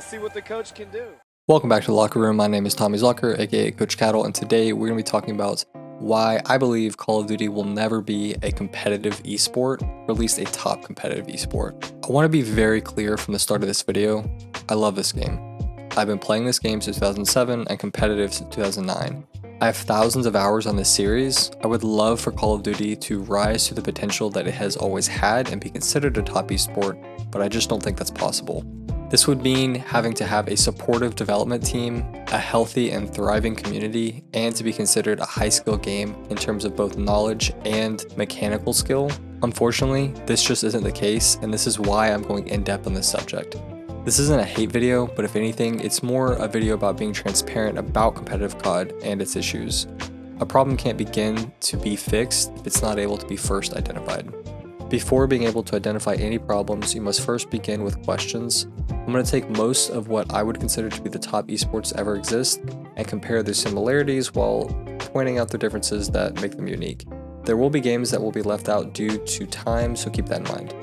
Let's see what the coach can do. Welcome back to the locker room. My name is Tommy Zucker, aka Coach Cattle, and today we're going to be talking about why I believe Call of Duty will never be a competitive esport, or at least a top competitive esport. I want to be very clear from the start of this video. I love this game. I've been playing this game since 2007 and competitive since 2009. I have thousands of hours on this series. I would love for Call of Duty to rise to the potential that it has always had and be considered a top esport, but I just don't think that's possible. This would mean having to have a supportive development team, a healthy and thriving community, and to be considered a high-skill game in terms of both knowledge and mechanical skill. Unfortunately, this just isn't the case, and this is why I'm going in-depth on this subject. This isn't a hate video, but if anything, it's more a video about being transparent about competitive COD and its issues. A problem can't begin to be fixed if it's not able to be first identified. Before being able to identify any problems, you must first begin with questions. I'm going to take most of what I would consider to be the top esports to ever exist and compare their similarities while pointing out the differences that make them unique. There will be games that will be left out due to time, so keep that in mind.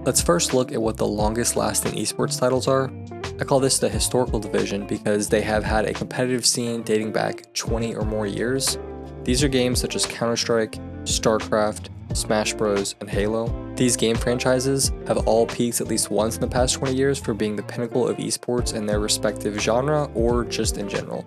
Let's first look at what the longest lasting esports titles are. I call this the historical division because they have had a competitive scene dating back 20 or more years. These are games such as Counter-Strike, Starcraft, Smash Bros, and Halo. These game franchises have all peaked at least once in the past 20 years for being the pinnacle of esports in their respective genre or just in general.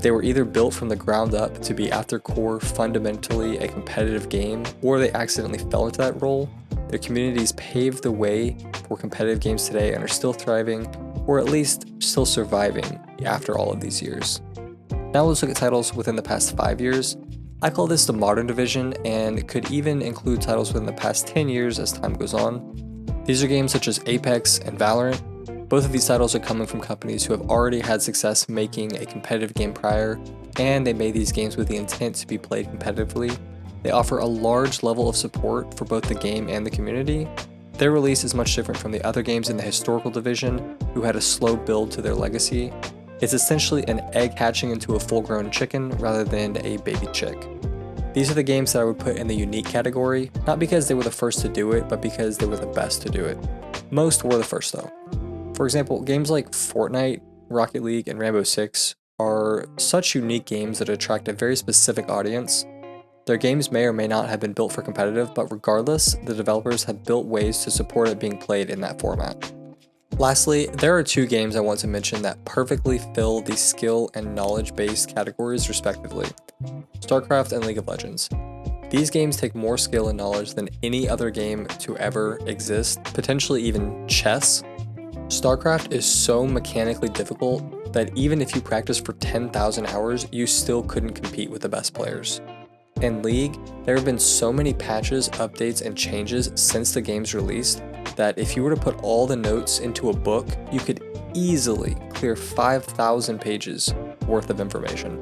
They were either built from the ground up to be at their core fundamentally a competitive game, or they accidentally fell into that role. Their communities paved the way for competitive games today and are still thriving, or at least still surviving after all of these years. Now let's look at titles within the past 5 years. I call this the modern division, and it could even include titles within the past 10 years as time goes on. These are games such as Apex and Valorant. Both of these titles are coming from companies who have already had success making a competitive game prior, and they made these games with the intent to be played competitively. They offer a large level of support for both the game and the community. Their release is much different from the other games in the historical division, who had a slow build to their legacy. It's essentially an egg hatching into a full-grown chicken rather than a baby chick. These are the games that I would put in the unique category, not because they were the first to do it, but because they were the best to do it. Most were the first though. For example, games like Fortnite, Rocket League, and Rainbow Six are such unique games that attract a very specific audience. Their games may or may not have been built for competitive, but regardless, the developers have built ways to support it being played in that format. Lastly, there are two games I want to mention that perfectly fill the skill and knowledge-based categories respectively: Starcraft and League of Legends. These games take more skill and knowledge than any other game to ever exist, potentially even chess. Starcraft is so mechanically difficult that even if you practice for 10,000 hours, you still couldn't compete with the best players. In League, there have been so many patches, updates, and changes since the game's released that if you were to put all the notes into a book, you could easily clear 5,000 pages worth of information.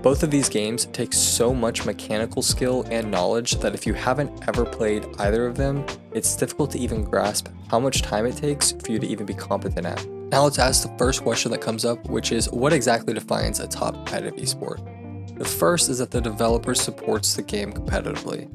Both of these games take so much mechanical skill and knowledge that if you haven't ever played either of them, it's difficult to even grasp how much time it takes for you to even be competent at. Now let's ask the first question that comes up, which is what exactly defines a top competitive esport? The first is that the developer supports the game competitively.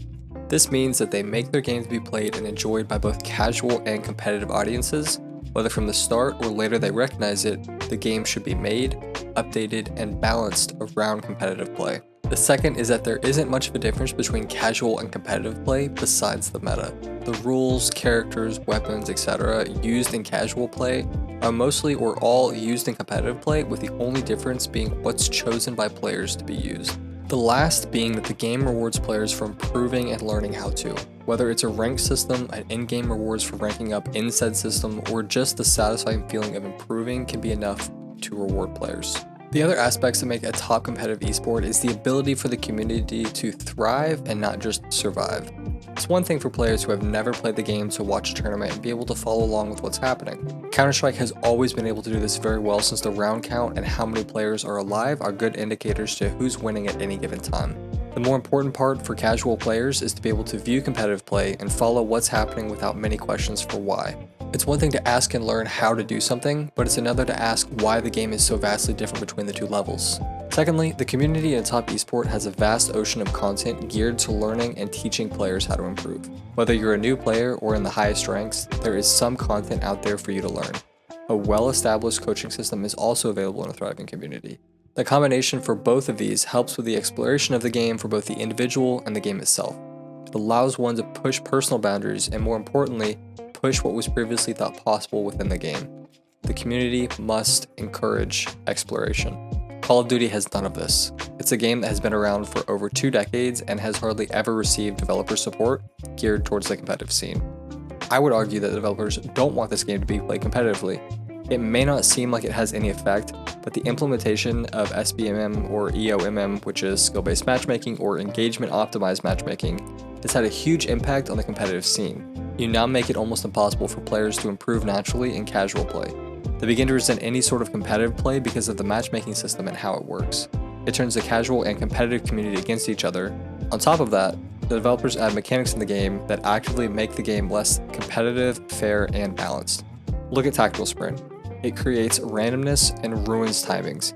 This means that they make their games be played and enjoyed by both casual and competitive audiences. Whether from the start or later they recognize it, the game should be made, updated, and balanced around competitive play. The second is that there isn't much of a difference between casual and competitive play besides the meta. The rules, characters, weapons, etc. used in casual play are mostly or all used in competitive play, with the only difference being what's chosen by players to be used. The last being that the game rewards players for improving and learning how to. Whether it's a rank system, an in-game rewards for ranking up in said system, or just the satisfying feeling of improving can be enough to reward players. The other aspects that make a top competitive esport is the ability for the community to thrive and not just survive. It's one thing for players who have never played the game to watch a tournament and be able to follow along with what's happening. Counter-Strike has always been able to do this very well, since the round count and how many players are alive are good indicators to who's winning at any given time. The more important part for casual players is to be able to view competitive play and follow what's happening without many questions for why. It's one thing to ask and learn how to do something, but it's another to ask why the game is so vastly different between the two levels. Secondly, the community in a top esport has a vast ocean of content geared to learning and teaching players how to improve. Whether you're a new player or in the highest ranks, there is some content out there for you to learn. A well-established coaching system is also available in a thriving community. The combination for both of these helps with the exploration of the game for both the individual and the game itself. It allows one to push personal boundaries and, more importantly, push what was previously thought possible within the game. The community must encourage exploration. Call of Duty has none of this. It's a game that has been around for over 2 decades and has hardly ever received developer support geared towards the competitive scene. I would argue that developers don't want this game to be played competitively. It may not seem like it has any effect, but the implementation of SBMM or EOMM, which is skill-based matchmaking or engagement-optimized matchmaking, has had a huge impact on the competitive scene. You now make it almost impossible for players to improve naturally in casual play. They begin to resent any sort of competitive play because of the matchmaking system and how it works. It turns the casual and competitive community against each other. On top of that, the developers add mechanics in the game that actively make the game less competitive, fair, and balanced. Look at Tactical Sprint. It creates randomness and ruins timings.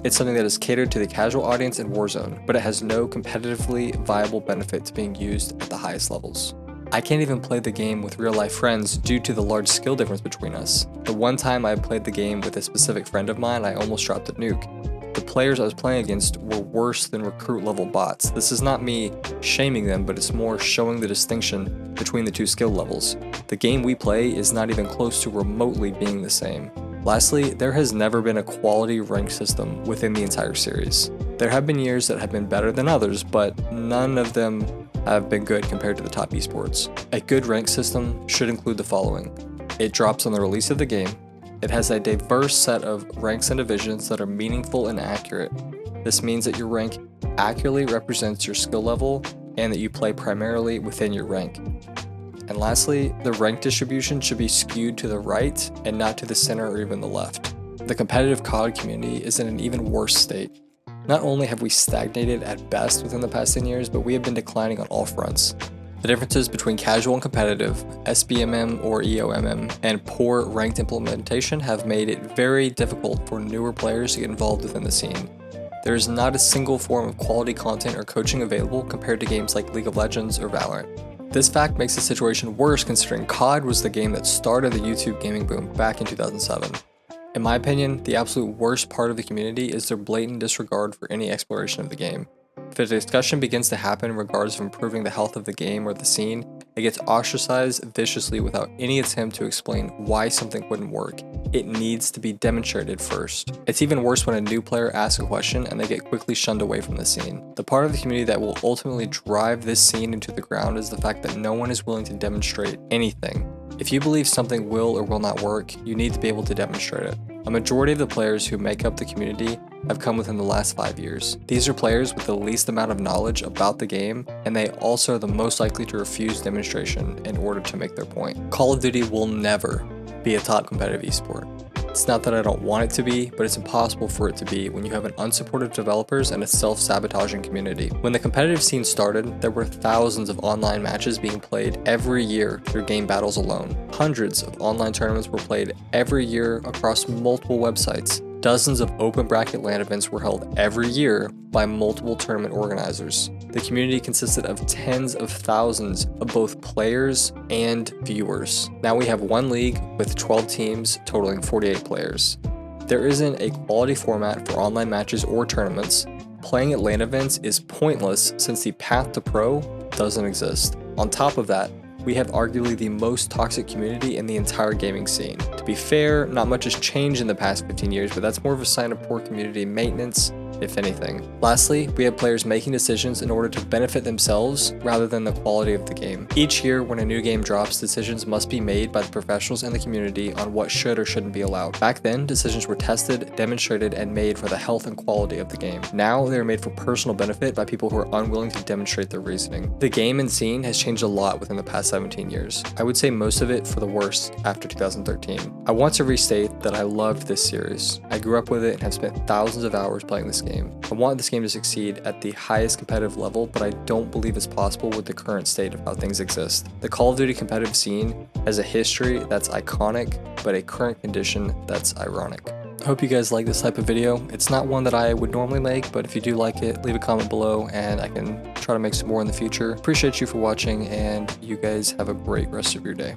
It's something that is catered to the casual audience in Warzone, but it has no competitively viable benefit to being used at the highest levels. I can't even play the game with real-life friends due to the large skill difference between us. The one time I played the game with a specific friend of mine, I almost dropped a nuke. The players I was playing against were worse than recruit-level bots. This is not me shaming them, but it's more showing the distinction between the two skill levels. The game we play is not even close to remotely being the same. Lastly, there has never been a quality rank system within the entire series. There have been years that have been better than others, but none of them have been good compared to the top esports. A good rank system should include the following. It drops on the release of the game. It has a diverse set of ranks and divisions that are meaningful and accurate. This means that your rank accurately represents your skill level and that you play primarily within your rank. And lastly, the rank distribution should be skewed to the right and not to the center or even the left. The competitive COD community is in an even worse state. Not only have we stagnated at best within the past 10 years, but we have been declining on all fronts. The differences between casual and competitive, SBMM or EOMM, and poor ranked implementation have made it very difficult for newer players to get involved within the scene. There is not a single form of quality content or coaching available compared to games like League of Legends or Valorant. This fact makes the situation worse considering COD was the game that started the YouTube gaming boom back in 2007. In my opinion, the absolute worst part of the community is their blatant disregard for any exploration of the game. If a discussion begins to happen in regards of improving the health of the game or the scene, it gets ostracized viciously without any attempt to explain why something wouldn't work. It needs to be demonstrated first. It's even worse when a new player asks a question and they get quickly shunned away from the scene. The part of the community that will ultimately drive this scene into the ground is the fact that no one is willing to demonstrate anything. If you believe something will or will not work, you need to be able to demonstrate it. A majority of the players who make up the community have come within the last 5 years. These are players with the least amount of knowledge about the game, and they also are the most likely to refuse demonstration in order to make their point. Call of Duty will never be a top competitive esport. It's not that I don't want it to be, but it's impossible for it to be when you have an unsupportive developers and a self-sabotaging community. When the competitive scene started, there were thousands of online matches being played every year through game battles alone. Hundreds of online tournaments were played every year across multiple websites. Dozens of open bracket LAN events were held every year by multiple tournament organizers. The community consisted of tens of thousands of both players and viewers. Now we have one league with 12 teams totaling 48 players. There isn't a quality format for online matches or tournaments. Playing at LAN events is pointless since the path to pro doesn't exist. On top of that, we have arguably the most toxic community in the entire gaming scene. To be fair, not much has changed in the past 15 years, but that's more of a sign of poor community maintenance, if anything. Lastly, we have players making decisions in order to benefit themselves rather than the quality of the game. Each year when a new game drops, decisions must be made by the professionals in the community on what should or shouldn't be allowed. Back then, decisions were tested, demonstrated, and made for the health and quality of the game. Now, they are made for personal benefit by people who are unwilling to demonstrate their reasoning. The game and scene has changed a lot within the past 17 years. I would say most of it for the worse after 2013. I want to restate that I loved this series. I grew up with it and have spent thousands of hours playing this game. I want this game to succeed at the highest competitive level, but I don't believe it's possible with the current state of how things exist. The Call of Duty competitive scene has a history that's iconic, but a current condition that's ironic. I hope you guys like this type of video. It's not one that I would normally make, but if you do like it, leave a comment below and I can try to make some more in the future. Appreciate you for watching, and you guys have a great rest of your day.